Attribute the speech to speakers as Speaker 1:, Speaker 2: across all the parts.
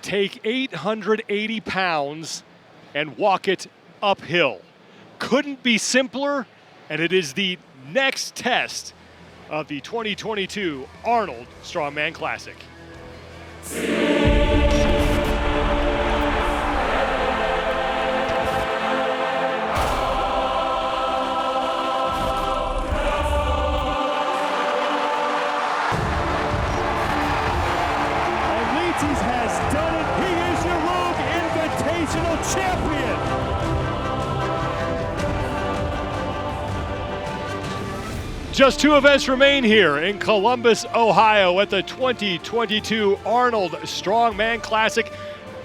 Speaker 1: take 880 pounds and walk it uphill. Couldn't be simpler, and it is the next test of the 2022 Arnold Strongman Classic.
Speaker 2: Licis has done it. He is your Rogue Invitational Champion.
Speaker 1: Just 2 events remain here in Columbus, Ohio at the 2022 Arnold Strongman Classic.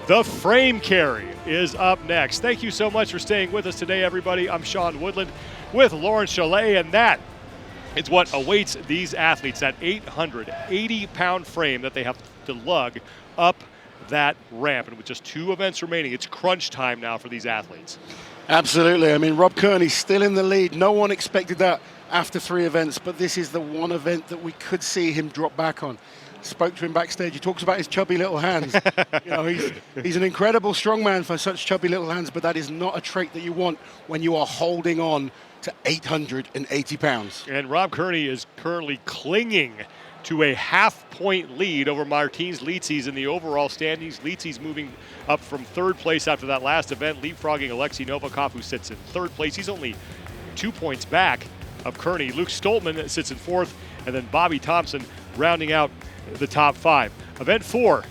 Speaker 1: The frame carry is up next. Thank you so much for staying with us today, everybody. I'm Sean Woodland with Lawrence Chalet, and that is what awaits these athletes, that 880-pound frame that they have to lug up that ramp. And with just 2 events remaining, it's crunch time now for these athletes.
Speaker 3: Absolutely. I mean, Rob Kearney still in the lead. No one expected that after 3 events, but this is the one event that we could see him drop back on. Spoke to him backstage. He talks about his chubby little hands. You know, he's an incredible strongman for such chubby little hands, but that is not a trait that you want when you are holding on to 880 pounds.
Speaker 1: And Rob Kearney is currently clinging to a half-point lead over Martins Licis in the overall standings. Licis moving up from 3rd place after that last event, leapfrogging Evgeny Novikov, who sits in 3rd place. He's only 2 points back of Kearney. Luke Stoltman sits in 4th, and then Bobby Thompson rounding out the top 5. Event 4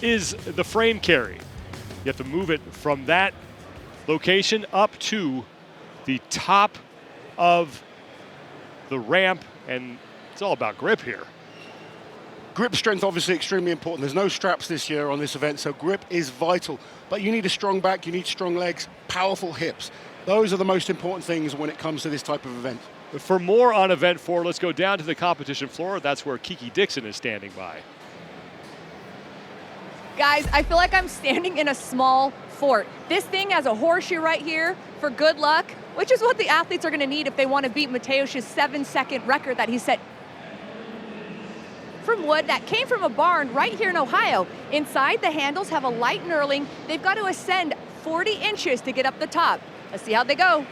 Speaker 1: is the frame carry. You have to move it from that location up to the top of the ramp, and it's all about grip here.
Speaker 3: Grip strength obviously extremely important. There's no straps this year on this event, so grip is vital. But you need a strong back, you need strong legs, powerful hips. Those are the most important things when it comes to this type of event.
Speaker 1: For more on Event 4, let's go down to the competition floor. That's where Kiki Dixon is standing by.
Speaker 4: Guys, I feel like I'm standing in a small fort. This thing has a horseshoe right here for good luck, which is what the athletes are going to need if they want to beat Mateusz's 7-second record that he set from wood that came from a barn right here in Ohio. Inside, the handles have a light knurling. They've got to ascend 40 inches to get up the top. Let's see how they go.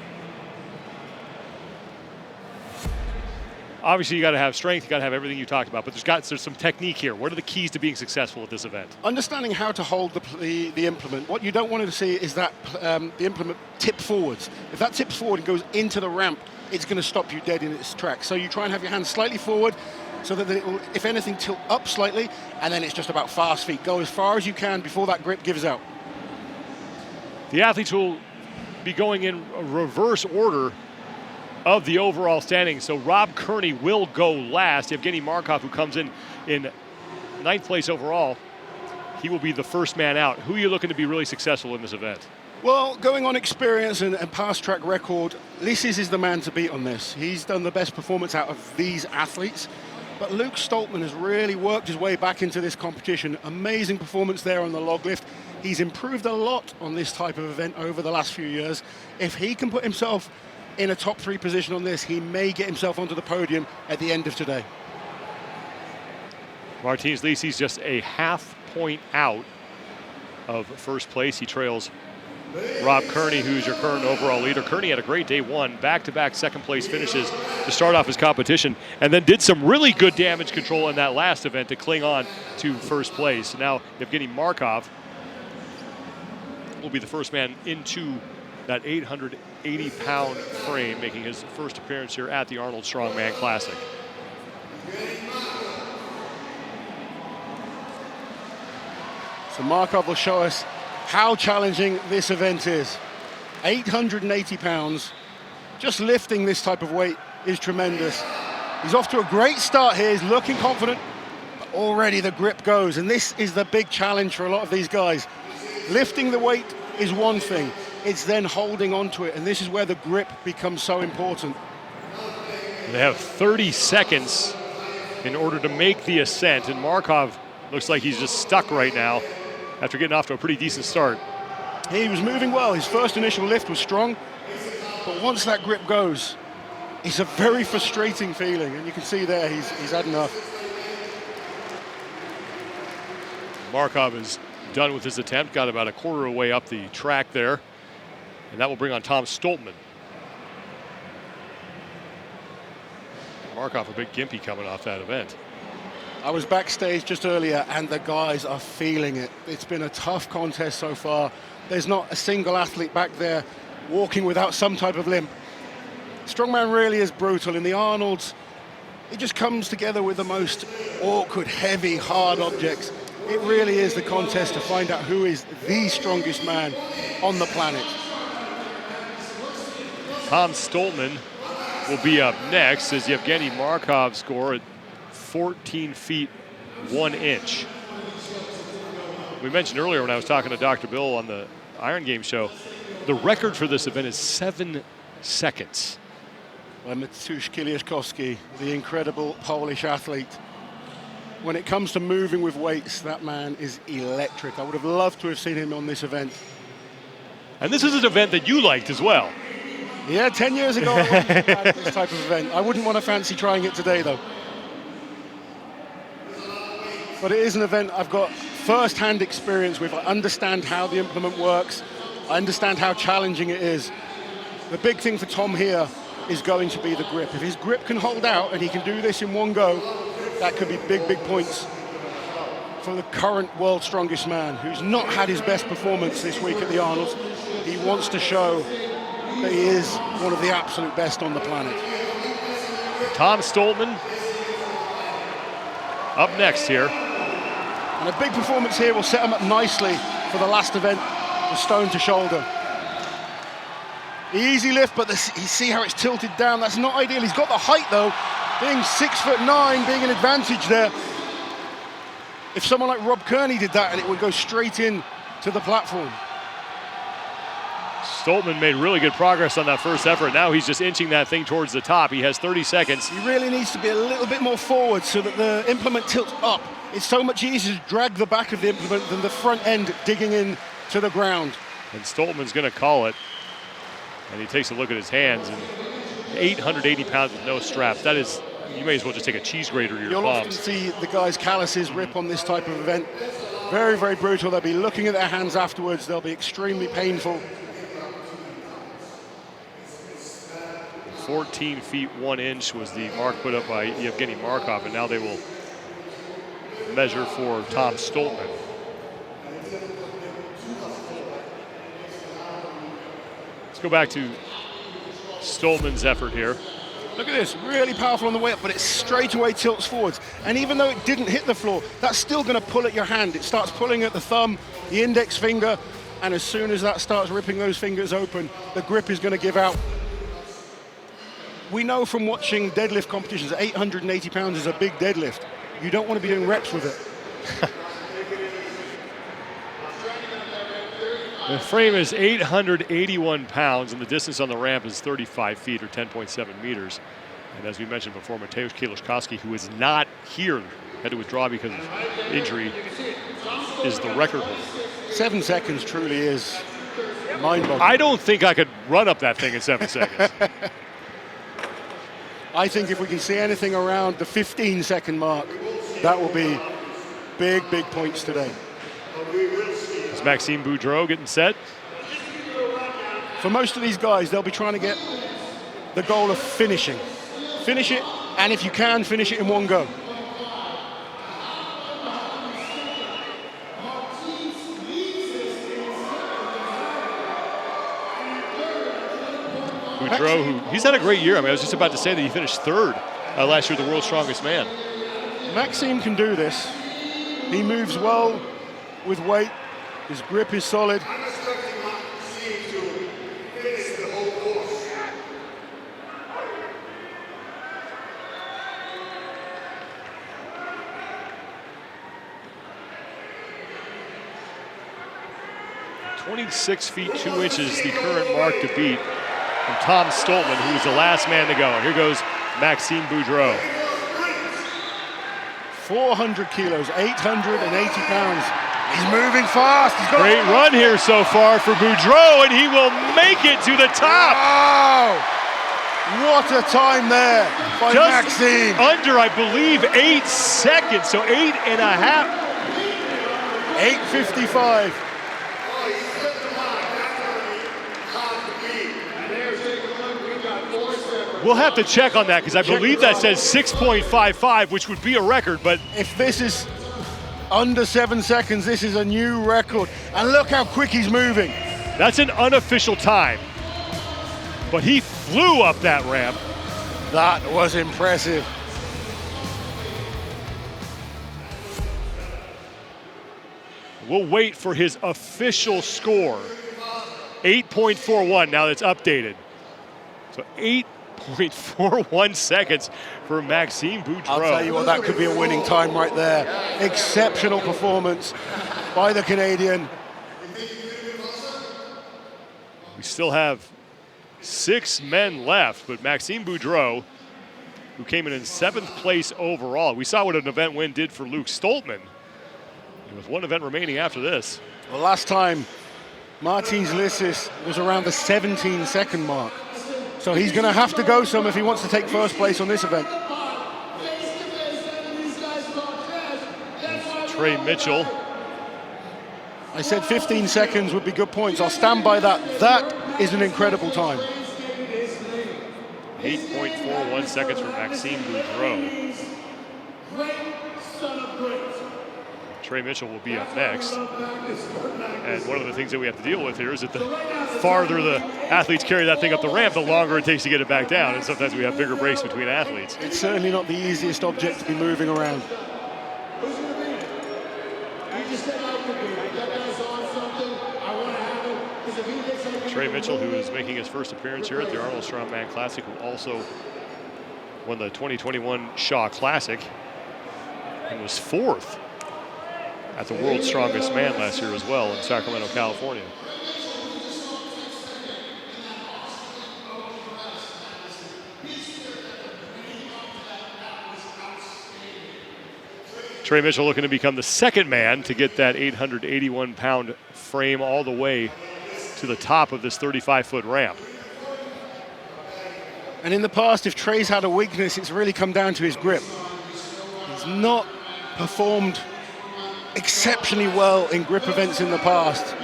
Speaker 1: Obviously, you got to have strength, you got to have everything you talked about, but there's some technique here. What are the keys to being successful at this event?
Speaker 3: Understanding how to hold the implement. What you don't want to see is that the implement tip forwards. If that tips forward and goes into the ramp, it's going to stop you dead in its tracks. So you try and have your hands slightly forward so that it will, if anything, tilt up slightly, and then it's just about fast feet. Go as far as you can before that grip gives out.
Speaker 1: The athletes will be going in a reverse order of the overall standings. So Rob Kearney will go last. Evgeny Markov, who comes in 9th place overall, he will be the first man out. Who are you looking to be really successful in this event?
Speaker 3: Well, going on experience and past track record, Licis is the man to beat on this. He's done the best performance out of these athletes. But Luke Stoltman has really worked his way back into this competition. Amazing performance there on the log lift. He's improved a lot on this type of event over the last few years. If he can put himself in a top 3 position on this, he may get himself onto the podium at the end of today.
Speaker 1: Martins Licis just a half point out of 1st place. He trails Rob Kearney, who's your current overall leader. Kearney had a great day 1, back-to-back 2nd place finishes to start off his competition, and then did some really good damage control in that last event to cling on to 1st place. Now, Evgeny Markov will be the first man into that 880-pound frame, making his first appearance here at the Arnold Strongman Classic.
Speaker 3: So Markov will show us how challenging this event is. 880 pounds. Just lifting this type of weight is tremendous. He's off to a great start here. He's looking confident, but already the grip goes. And this is the big challenge for a lot of these guys. Lifting the weight is one thing. It's then holding onto it. And this is where the grip becomes so important.
Speaker 1: They have 30 seconds in order to make the ascent. And Markov looks like he's just stuck right now after getting off to a pretty decent start.
Speaker 3: He was moving well. His first initial lift was strong, but once that grip goes, it's a very frustrating feeling, and you can see there he's had enough.
Speaker 1: Markov is done with his attempt. Got about a quarter of the way up the track there. And that will bring on Tom Stoltman. Markov a bit gimpy coming off that event.
Speaker 3: I was backstage just earlier, and the guys are feeling it. It's been a tough contest so far. There's not a single athlete back there walking without some type of limp. Strongman really is brutal. In the Arnolds, it just comes together with the most awkward, heavy, hard objects. It really is the contest to find out who is the strongest man on the planet.
Speaker 1: Tom Stoltman will be up next as Evgeny Markov score at 14 feet 1 inch. We mentioned earlier when I was talking to Dr. Bill on the Iron Game show, the record for this event is 7 seconds.
Speaker 3: Well, Mateusz Kiliaszkowski, the incredible Polish athlete. When it comes to moving with weights, that man is electric. I would have loved to have seen him on this event.
Speaker 1: And this is an event that you liked as well.
Speaker 3: Yeah, 10 years ago, I wouldn't have had this type of event. I wouldn't want to fancy trying it today, though. But it is an event I've got first-hand experience with. I understand how the implement works. I understand how challenging it is. The big thing for Tom here is going to be the grip. If his grip can hold out and he can do this in one go, that could be big, big points for the current world's strongest man, who's not had his best performance this week at the Arnold's. He wants to show that he is one of the absolute best on the planet.
Speaker 1: Tom Stoltman up next here.
Speaker 3: And a big performance here will set him up nicely for the last event, the stone to shoulder. Easy lift, but you see how it's tilted down. That's not ideal. He's got the height though, being 6'9", being an advantage there. If someone like Rob Kearney did that, and it would go straight in to the platform.
Speaker 1: Stoltman made really good progress on that first effort. Now he's just inching that thing towards the top. He has 30 seconds.
Speaker 3: He really needs to be a little bit more forward so that the implement tilts up. It's so much easier to drag the back of the implement than the front end digging in to the ground.
Speaker 1: And Stoltman's going to call it. And he takes a look at his hands, and 880 pounds with no straps. That is, you may as well just take a cheese grater to your
Speaker 3: You'll
Speaker 1: palms.
Speaker 3: often see the guys' calluses rip on this type of event. Very, very brutal. They'll be looking at their hands afterwards. They'll be extremely painful.
Speaker 1: 14 feet 1 inch was the mark put up by Evgeny Markov, and now they will measure for Tom Stoltman. Let's go back to Stoltman's effort here.
Speaker 3: Look at this, really powerful on the way up, but it straight away tilts forwards. And even though it didn't hit the floor, that's still going to pull at your hand. It starts pulling at the thumb, the index finger, and as soon as that starts ripping those fingers open, the grip is going to give out. We know from watching deadlift competitions that 880 pounds is a big deadlift. You don't want to be doing reps with it.
Speaker 1: The frame is 881 pounds, and the distance on the ramp is 35 feet or 10.7 meters. And as we mentioned before, Mateusz Kiliaszkowski, who is not here, had to withdraw because of injury, is the record holder.
Speaker 3: 7 seconds truly is mind-boggling.
Speaker 1: I don't think I could run up that thing in 7 seconds.
Speaker 3: I think if we can see anything around the 15-second mark, that will be big, big points today.
Speaker 1: Is Maxime Boudreault getting set?
Speaker 3: For most of these guys, they'll be trying to get the goal of finishing. Finish it, and if you can, finish it in one go.
Speaker 1: Boudreault, he's had a great year. I mean, I was just about to say that he finished third last year, the world's strongest man.
Speaker 3: Maxime can do this. He moves well with weight. His grip is solid.
Speaker 1: .26 feet 2 inches, the current mark to beat from Tom Stoltman, who is the last man to go. And here goes Maxime Boudreault.
Speaker 3: 400 kilos, 880 pounds. He's moving fast. He's got
Speaker 1: Great run here so far for Boudreault, and he will make it to the top.
Speaker 3: Oh, what a time there by
Speaker 1: Just
Speaker 3: Maxime.
Speaker 1: under, I believe, 8 seconds, so 8.5.
Speaker 3: 8:55.
Speaker 1: We'll have to check on that because I believe that says 6.55, which would be a record, but
Speaker 3: If this is under 7 seconds, this is a new record. And look how quick he's moving.
Speaker 1: that's an unofficial time. But he flew up that ramp.
Speaker 3: That was impressive.
Speaker 1: We'll wait for his official score. 8.41, now that's updated. So 8.41 seconds for Maxime Boudreault.
Speaker 3: I'll tell you what, that could be a winning time right there. Exceptional performance by the Canadian.
Speaker 1: We still have 6 men left, but Maxime Boudreault, who came in 7th place overall. We saw what an event win did for Luke Stoltman. And with one event remaining after this.
Speaker 3: Well, last time, Martins Licis was around the 17-second mark. So he's going to have to go some if he wants to take first place on this event.
Speaker 1: Trey Mitchell.
Speaker 3: I said 15 seconds would be good points. I'll stand by that. That is an incredible time.
Speaker 1: 8.41 seconds for Maxime Boudreault. Trey Mitchell will be up next. And one of the things that we have to deal with here is that the farther the athletes carry that thing up the ramp, the longer it takes to get it back down. And sometimes we have bigger breaks between athletes.
Speaker 3: It's certainly not the easiest object to be moving around.
Speaker 1: Trey Mitchell, who is making his first appearance here at the Arnold Strongman Classic, who also won the 2021 Shaw Classic and was 4th at the World's Strongest Man last year as well in Sacramento, California. Trey Mitchell looking to become the 2nd man to get that 881-pound frame all the way to the top of this 35-foot ramp.
Speaker 3: And in the past, if Trey's had a weakness, it's really come down to his grip. He's not performed exceptionally well in grip events in the past.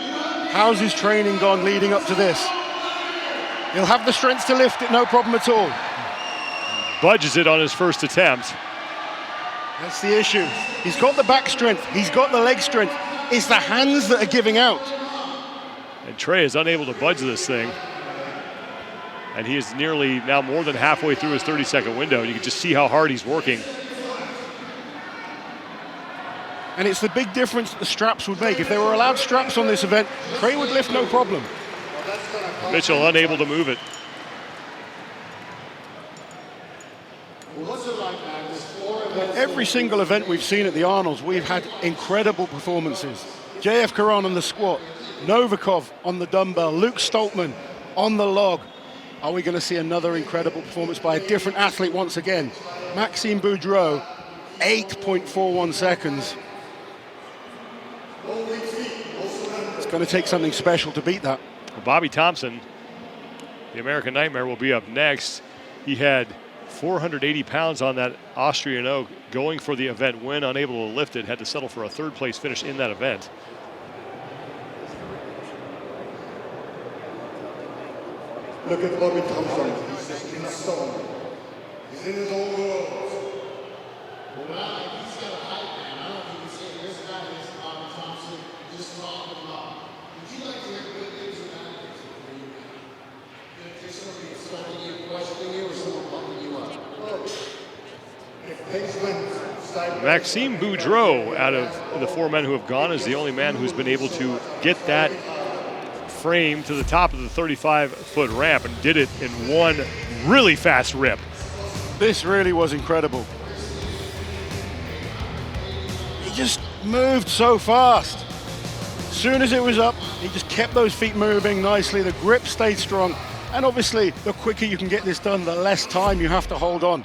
Speaker 3: How's his training gone leading up to this? He'll have the strength to lift it, no problem at all.
Speaker 1: Budges it on his first attempt.
Speaker 3: That's the issue. He's got the back strength, he's got the leg strength. It's the hands that are giving out.
Speaker 1: And Trey is unable to budge this thing. And he is nearly now more than halfway through his 30-second window. You can just see how hard he's working.
Speaker 3: And it's the big difference that the straps would make. If they were allowed straps on this event, Trey would lift no problem.
Speaker 1: Mitchell unable to move it.
Speaker 3: Every single event we've seen at the Arnolds, we've had incredible performances. JF Caron on the squat, Novikov on the dumbbell, Luke Stoltman on the log. Are we going to see another incredible performance by a different athlete once again? Maxime Boudreault, 8.41 seconds. It's going to take something special to beat that.
Speaker 1: Bobby Thompson, the American Nightmare, will be up next. He had 480 pounds on that Austrian oak going for the event win, unable to lift it, had to settle for a 3rd place finish in that event.
Speaker 5: Look at Bobby Thompson. He's in a storm. He's in his own world.
Speaker 6: He's got a hype, man. I don't know if you can say this guy is Bobby Thompson. Just talking about. Would you like to hear good news or bad news for you, man? If there's somebody insulting you, questioning you, or someone bumping you up?
Speaker 1: Maxime Boudreault, out of the 4 men who have gone, is the only man who's been able to get that frame to the top of the 35-foot ramp and did it in one really fast rip.
Speaker 3: This really was incredible. He just moved so fast. As soon as it was up, he just kept those feet moving nicely. The grip stayed strong. And obviously, the quicker you can get this done, the less time you have to hold on.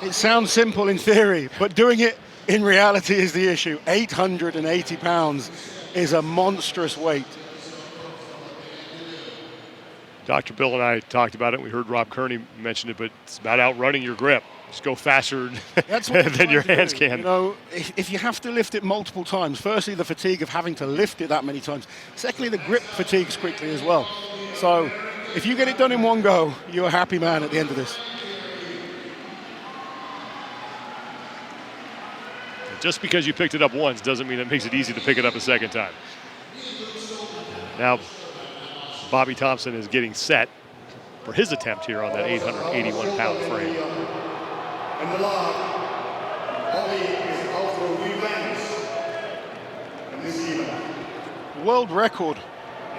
Speaker 3: It sounds simple in theory, but doing it in reality is the issue. 880 pounds is a monstrous weight.
Speaker 1: Dr. Bill and I talked about it. We heard Rob Kearney mention it, but it's about outrunning your grip. Just go faster
Speaker 3: That's what
Speaker 1: than your
Speaker 3: trying to
Speaker 1: hands
Speaker 3: do.
Speaker 1: can.
Speaker 3: You know, if you have to lift it multiple times, firstly, the fatigue of having to lift it that many times. Secondly, the grip fatigues quickly as well. So if you get it done in one go, you're a happy man at the end of this.
Speaker 1: Just because you picked it up once doesn't mean it makes it easy to pick it up a second time. Now, Bobby Thompson is getting set for his attempt here on that 881-pound frame.
Speaker 5: And the log, Bobby is out for revenge in this event.
Speaker 3: World record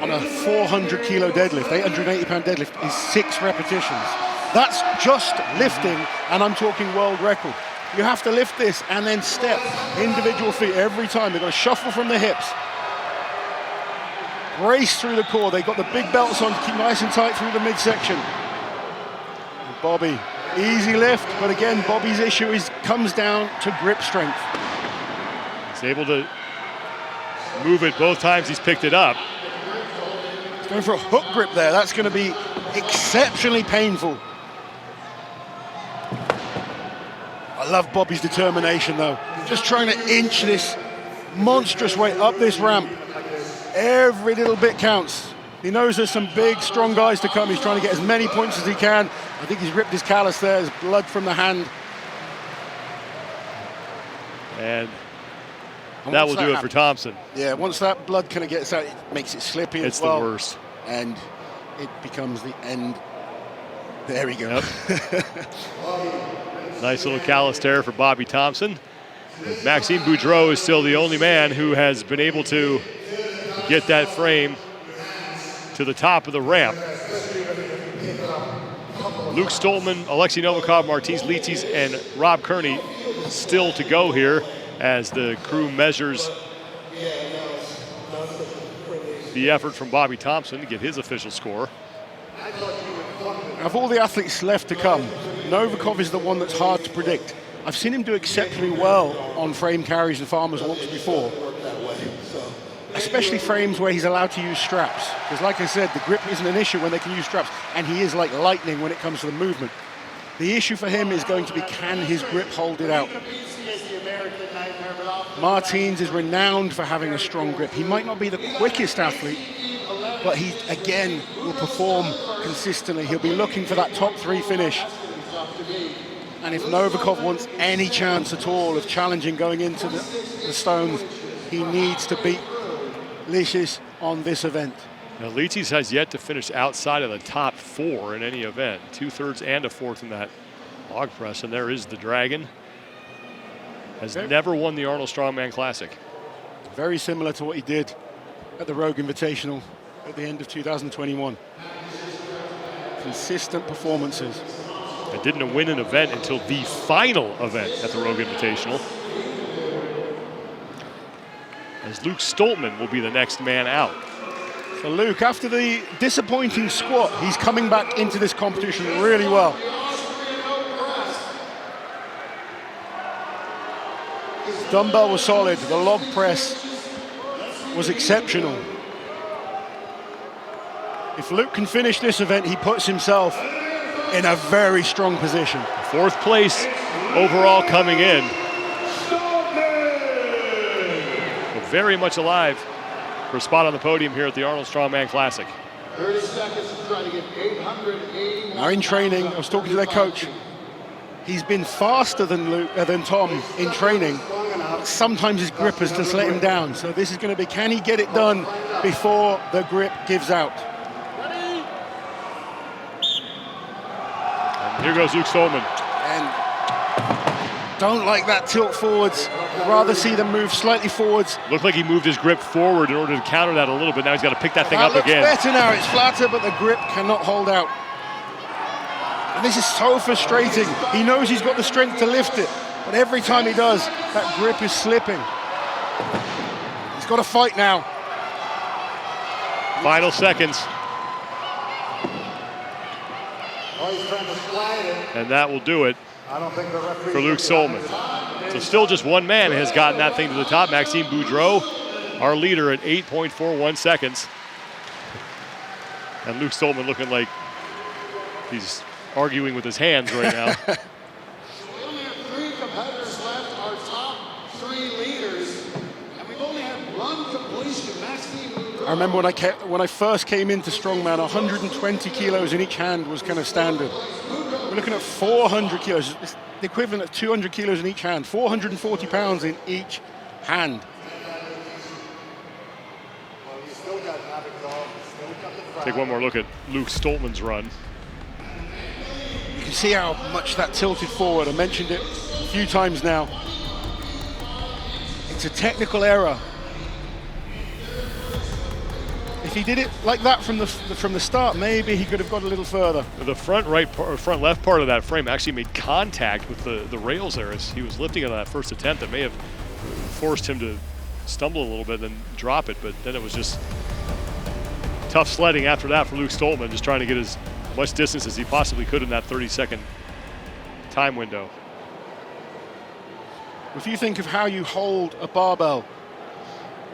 Speaker 3: on a 400-kilo deadlift, 880-pound deadlift, is 6 repetitions. That's just lifting, and I'm talking world record. You have to lift this and then step individual feet every time. They've got to shuffle from the hips, brace through the core. They've got the big belts on to keep nice and tight through the midsection. And Bobby, easy lift, but again, Bobby's issue comes down to grip strength.
Speaker 1: He's able to move it both times he's picked it up.
Speaker 3: He's going for a hook grip there. That's going to be exceptionally painful. I love Bobby's determination though. Just trying to inch this monstrous weight up this ramp. Every little bit counts. He knows there's some big, strong guys to come. He's trying to get as many points as he can. I think he's ripped his callus there. There's blood from the hand.
Speaker 1: And that will do it for Thompson.
Speaker 3: Yeah, once that blood kind of gets out, it makes it slippy
Speaker 1: It's
Speaker 3: as well.
Speaker 1: the worst.
Speaker 3: And it becomes the end. There we go.
Speaker 1: Yep. Nice little callus tear for Bobby Thompson. Maxime Boudreault is still the only man who has been able to get that frame to the top of the ramp. Luke Stoltman, Alexei Novikov, Martins Licis, and Rob Kearney still to go here as the crew measures the effort from Bobby Thompson to get his official score.
Speaker 3: Of all the athletes left to come, Novikov is the one that's hard to predict. I've seen him do exceptionally well on frame carries and farmers walks before, especially frames where he's allowed to use straps. Because like I said, the grip isn't an issue when they can use straps, and he is like lightning when it comes to the movement. The issue for him is going to be, can his grip hold it out? Martins is renowned for having a strong grip. He might not be the quickest athlete, but he, again, will perform consistently. He'll be looking for that top 3 finish. And if Novikov wants any chance at all of challenging going into the stones, he needs to beat Licis on this event.
Speaker 1: Now, Licis has yet to finish outside of the top 4 in any event. 2/3 and a 4th in that log press. And there is the Dragon. Has never won the Arnold Strongman Classic.
Speaker 3: Very similar to what he did at the Rogue Invitational at the end of 2021. Consistent performances.
Speaker 1: And didn't win an event until the final event at the Rogue Invitational. As Luke Stoltman will be the next man out.
Speaker 3: So Luke, after the disappointing squat, he's coming back into this competition really well. Dumbbell was solid, the log press was exceptional. If Luke can finish this event, he puts himself in a very strong position.
Speaker 1: 4th place overall coming in. So very much alive for a spot on the podium here at the Arnold Strongman Classic.
Speaker 6: 30 seconds to try to get 881.
Speaker 3: Now in training, I was talking to their coach. He's been faster than Tom in training. Sometimes his grip has just let him down. So this is going to be, can he get it done before the grip gives out?
Speaker 1: And here goes Luke Stoltman.
Speaker 3: And don't like that tilt forwards. Rather see them move slightly forwards.
Speaker 1: Looked like he moved his grip forward in order to counter that a little bit. Now he's got to pick that thing
Speaker 3: That
Speaker 1: up
Speaker 3: looks
Speaker 1: again.
Speaker 3: better now. It's flatter, but the grip cannot hold out. And this is so frustrating. He knows he's got the strength to lift it, but every time he does, that grip is slipping. He's got to fight now.
Speaker 1: Final seconds. And that will do it for Luke Stoltman. So still just one man has gotten that thing to the top. Maxime Boudreault, our leader at 8.41 seconds. And Luke Stoltman looking like he's arguing with his hands right now.
Speaker 3: I remember when I first came into strongman, 120 kilos in each hand was kind of standard. We're looking at 400 kilos, it's the equivalent of 200 kilos in each hand, 440 pounds in each hand.
Speaker 1: Take one more look at Luke Stoltman's run.
Speaker 3: You can see how much that tilted forward. I mentioned it a few times now. It's a technical error. If he did it like that from the start, maybe he could have got a little further.
Speaker 1: The front left part of that frame actually made contact with the rails there as he was lifting it on that first attempt. That may have forced him to stumble a little bit and then drop it, but then it was just tough sledding after that for Luke Stoltman, just trying to get as much distance as he possibly could in that 30-second time window.
Speaker 3: If you think of how you hold a barbell,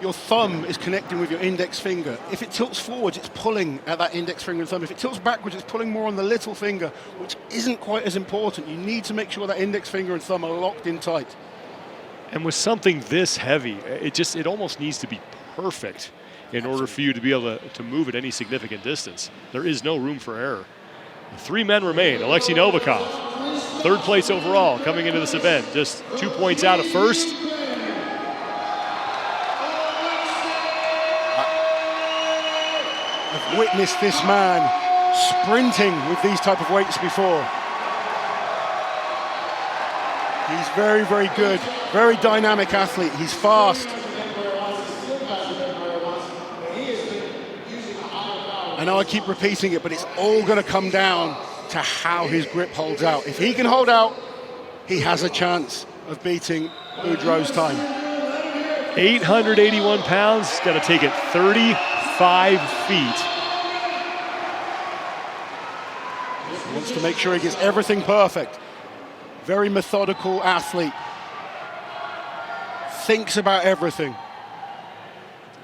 Speaker 3: your thumb is connecting with your index finger. If it tilts forwards, it's pulling at that index finger and thumb. If it tilts backwards, it's pulling more on the little finger, which isn't quite as important. You need to make sure that index finger and thumb are locked in tight.
Speaker 1: And with something this heavy, it almost needs to be perfect in order for you to be able to move at any significant distance. There is no room for error. 3 men remain. Alexei Novikov, 3rd place overall coming into this event, just 2 points out of first.
Speaker 3: I've witnessed this man sprinting with these type of weights before. He's very, very good, very dynamic athlete. He's fast. I know I keep repeating it, but it's all going to come down to how his grip holds out. If he can hold out, he has a chance of beating Boudreaux's time.
Speaker 1: 881 pounds, got to take it 35 feet.
Speaker 3: He wants to make sure he gets everything perfect. Very methodical athlete. Thinks about everything.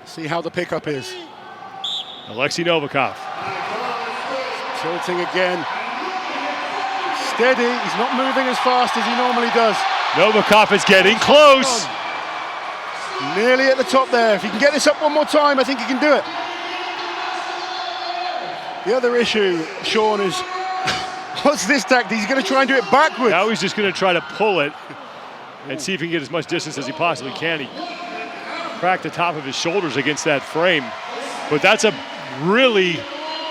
Speaker 3: See how the pickup is.
Speaker 1: Alexei Novikov.
Speaker 3: Tilting again. Steady, he's not moving as fast as he normally does.
Speaker 1: Novikov is getting close.
Speaker 3: Nearly at the top there. If he can get this up one more time, I think he can do it. The other issue, Sean, is what's this tactic? He's going to try and do it backwards.
Speaker 1: Now he's just going to try to pull it and see if he can get as much distance as he possibly can. He cracked the top of his shoulders against that frame, but that's a really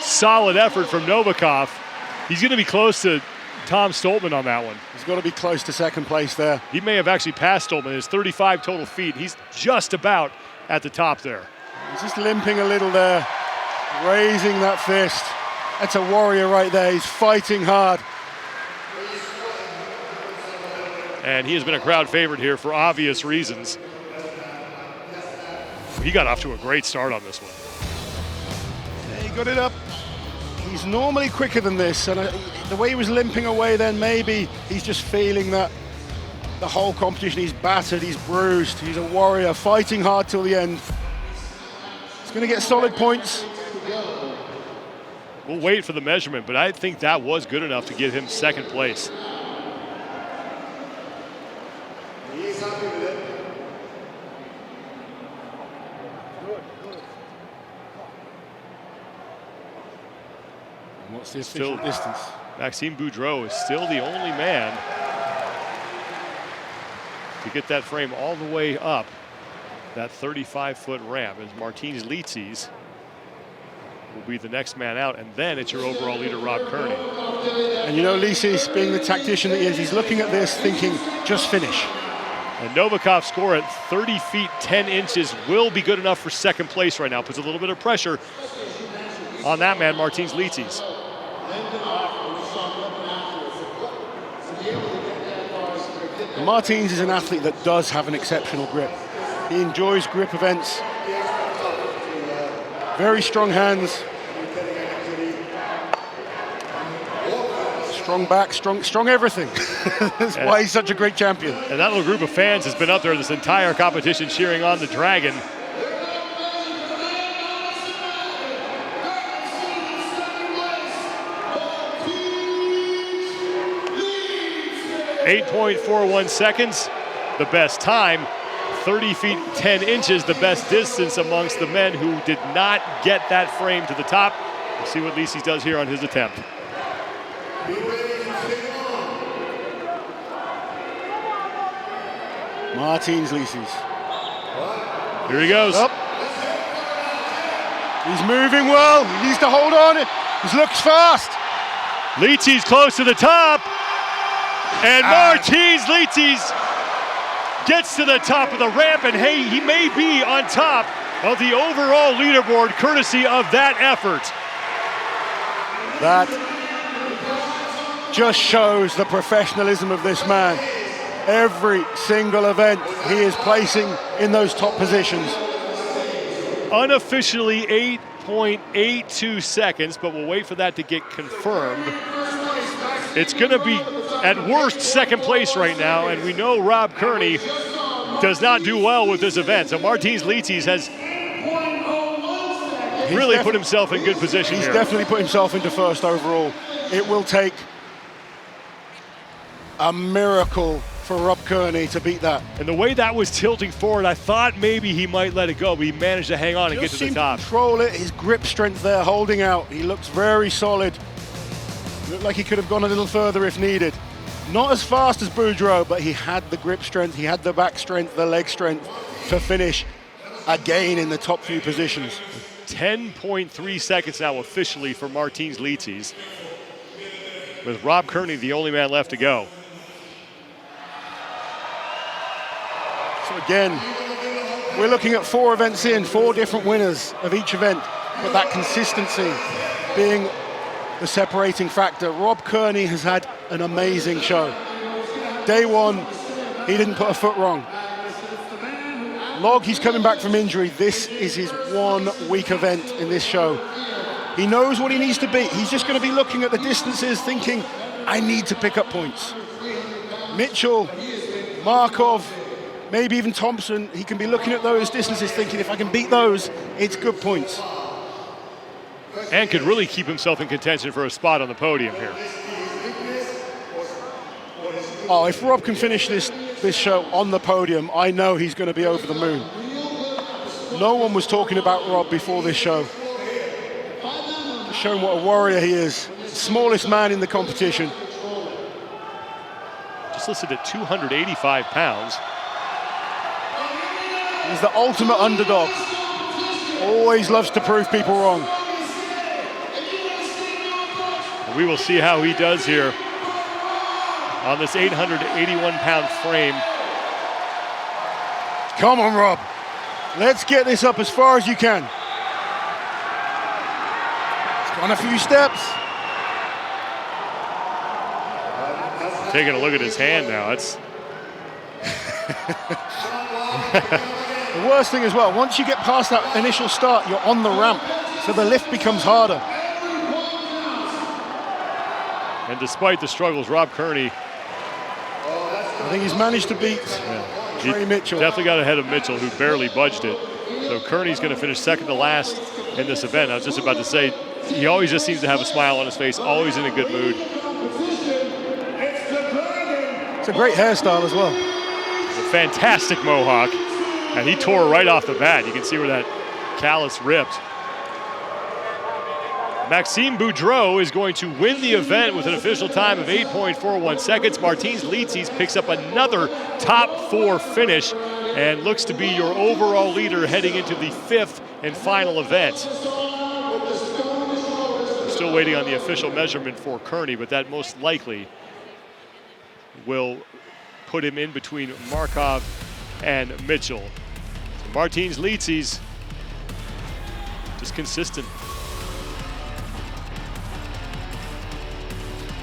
Speaker 1: solid effort from Novikov. He's going to be close to Tom Stoltman on that one.
Speaker 3: He's got to be close to second place there.
Speaker 1: He may have actually passed Stoltman. There's 35 total feet. He's just about at the top there.
Speaker 3: He's just limping a little there, raising that fist. That's a warrior right there. He's fighting hard.
Speaker 1: And he has been a crowd favorite here for obvious reasons. He got off to a great start on this one.
Speaker 3: Yeah, he got it up. He's normally quicker than this, and the way he was limping away then, maybe he's just feeling that the whole competition, he's battered, he's bruised, he's a warrior, fighting hard till the end. He's going to get solid points.
Speaker 1: We'll wait for the measurement, but I think that was good enough to give him second place.
Speaker 3: What's the official distance?
Speaker 1: Maxime Boudreault is still the only man to get that frame all the way up that 35-foot ramp, as Martins Licis will be the next man out, and then it's your overall leader, Rob Kearney.
Speaker 3: And you know, Licis, being the tactician that he is, he's looking at this thinking, just finish.
Speaker 1: And Novikov's score at 30 feet 10 inches will be good enough for second place right now. Puts a little bit of pressure on that man, Martins Licis.
Speaker 3: Martins is an athlete that does have an exceptional grip. He enjoys grip events. Very strong hands. Strong back, strong everything. That's why he's such a great champion.
Speaker 1: And that little group of fans has been up there this entire competition cheering on the Dragon. .841 seconds, the best time, 30 feet 10 inches, the best distance amongst the men who did not get that frame to the top. We'll see what Licis does here on his attempt.
Speaker 3: Martins Licis.
Speaker 1: Here he goes.
Speaker 3: Up. He's moving well. He needs to hold on. He looks fast.
Speaker 1: Licis close to the top. And Martins Licis gets to the top of the ramp, and hey, he may be on top of the overall leaderboard courtesy of that effort.
Speaker 3: That just shows the professionalism of this man. Every single event he is placing in those top positions.
Speaker 1: Unofficially 8.82 seconds, but we'll wait for that to get confirmed. It's going to be, at worst, second place right now, and we know Rob Kearney does not do well with this event. So Martins Licis has really put himself in good position here.
Speaker 3: He's definitely put himself into first overall. It will take a miracle for Rob Kearney to beat that.
Speaker 1: And the way that was tilting forward, I thought maybe he might let it go, but he managed to hang on and get to the top.
Speaker 3: Control it, his grip strength there, holding out. He looks very solid. Looked like he could have gone a little further if needed. Not as fast as Boudreault, but he had the grip strength, he had the back strength, the leg strength to finish again in the top few positions.
Speaker 1: 10.3 seconds now officially for Martins Licis, with Rob Kearney the only man left to go.
Speaker 3: So again, we're looking at 4 events in, 4 different winners of each event, but that consistency being the separating factor. Rob Kearney has had an amazing show. Day one, he didn't put a foot wrong. Log, he's coming back from injury. This is his 1 week event in this show. He knows what he needs to beat. He's just going to be looking at the distances thinking, I need to pick up points. Mitchell, Markov, maybe even Thompson, he can be looking at those distances thinking, if I can beat those, it's good points.
Speaker 1: And could really keep himself in contention for a spot on the podium here.
Speaker 3: Oh, if Rob can finish this show on the podium, I know he's going to be over the moon. No one was talking about Rob before this show. Just showing what a warrior he is. Smallest man in the competition.
Speaker 1: Just listed at 285 pounds.
Speaker 3: He's the ultimate underdog. Always loves to prove people wrong.
Speaker 1: We will see how he does here on this 881-pound frame.
Speaker 3: Come on, Rob. Let's get this up as far as you can. It's gone a few steps.
Speaker 1: Taking a look at his hand now. It's
Speaker 3: the worst thing as well, once you get past that initial start, you're on the ramp, so the lift becomes harder.
Speaker 1: And despite the struggles, Rob Kearney,
Speaker 3: I think he's managed to beat Trey Mitchell.
Speaker 1: Definitely got ahead of Mitchell, who barely budged it. So Kearney's going to finish second to last in this event. I was just about to say, he always just seems to have a smile on his face, always in a good mood.
Speaker 3: It's a great hairstyle as well.
Speaker 1: It's a fantastic mohawk, and he tore right off the bat. You can see where that callus ripped. Maxime Boudreault is going to win the event with an official time of 8.41 seconds. Martins Licis picks up another top 4 finish and looks to be your overall leader heading into the 5th and final event. We're still waiting on the official measurement for Kearney, but that most likely will put him in between Markov and Mitchell. So Martins Licis, just consistent.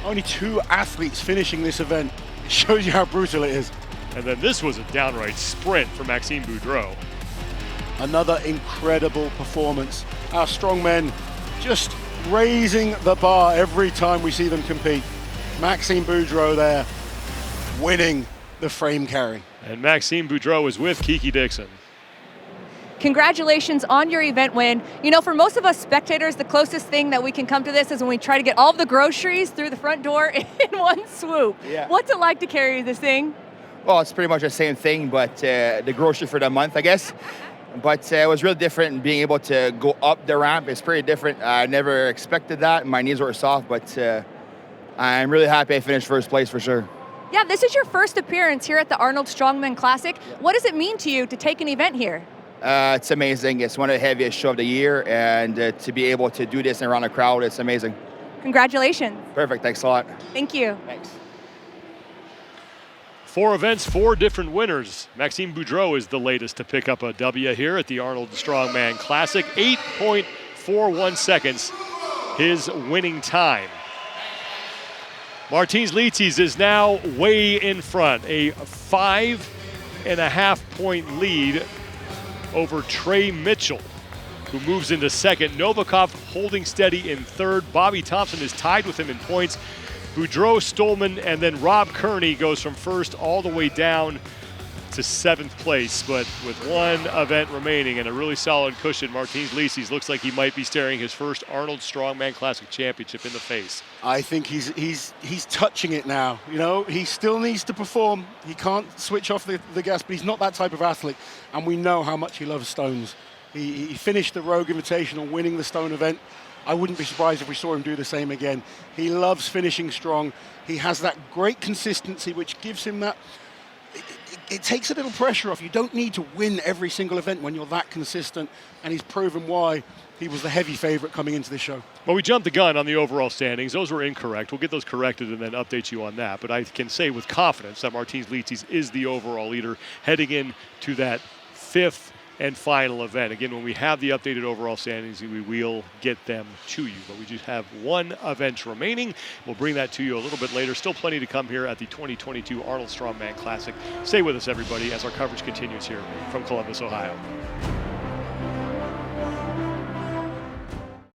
Speaker 3: Only 2 athletes finishing this event. It shows you how brutal it is.
Speaker 1: And then this was a downright sprint for Maxime Boudreault.
Speaker 3: Another incredible performance. Our strongmen just raising the bar every time we see them compete. Maxime Boudreault there, winning the frame carry.
Speaker 1: And Maxime Boudreault is with Kiki Dixon.
Speaker 4: Congratulations on your event win. You know, for most of us spectators, the closest thing that we can come to this is when we try to get all of the groceries through the front door in one swoop.
Speaker 3: Yeah.
Speaker 4: What's it like to carry this thing?
Speaker 7: Well, it's pretty much the same thing, but the grocery for the month, I guess. But it was real different being able to go up the ramp. It's pretty different. I never expected that. My knees were soft, but I'm really happy I finished first place for sure.
Speaker 4: Yeah, this is your first appearance here at the Arnold Strongman Classic. What does it mean to you to take an event here?
Speaker 7: It's amazing. It's one of the heaviest shows of the year, and to be able to do this around a crowd, it's amazing.
Speaker 4: Congratulations.
Speaker 7: Perfect. Thanks a lot.
Speaker 4: Thank you.
Speaker 7: Thanks.
Speaker 1: 4 events, 4 different winners. Maxime Boudreault is the latest to pick up a W here at the Arnold Strongman Classic. 8.41 seconds, his winning time. Martins Licis is now way in front, a 5.5 point lead over Trey Mitchell, who moves into second. Novikov holding steady in third. Bobby Thompson is tied with him in points. Boudreault, Stoltman, and then Rob Kearney goes from first all the way down to 7th place. But with one event remaining and a really solid cushion, Martins Licis looks like he might be staring his first Arnold Strongman Classic championship in the face.
Speaker 3: I think he's touching it now. You know, he still needs to perform. He can't switch off the gas, but he's not that type of athlete. And we know how much he loves stones. He finished the Rogue Invitational winning the stone event. I wouldn't be surprised if we saw him do the same again. He loves finishing strong. He has that great consistency, which gives him that. It takes a little pressure off. You don't need to win every single event when you're that consistent, and he's proven why he was the heavy favorite coming into this show.
Speaker 1: Well, we jumped the gun on the overall standings. Those were incorrect. We'll get those corrected and then update you on that. But I can say with confidence that Martins Licis is the overall leader heading into that 5th and final event. Again, when we have the updated overall standings, we will get them to you. But we just have one event remaining. We'll bring that to you a little bit later. Still plenty to come here at the 2022 Arnold Strongman Classic. Stay with us, everybody, as our coverage continues here from Columbus, Ohio.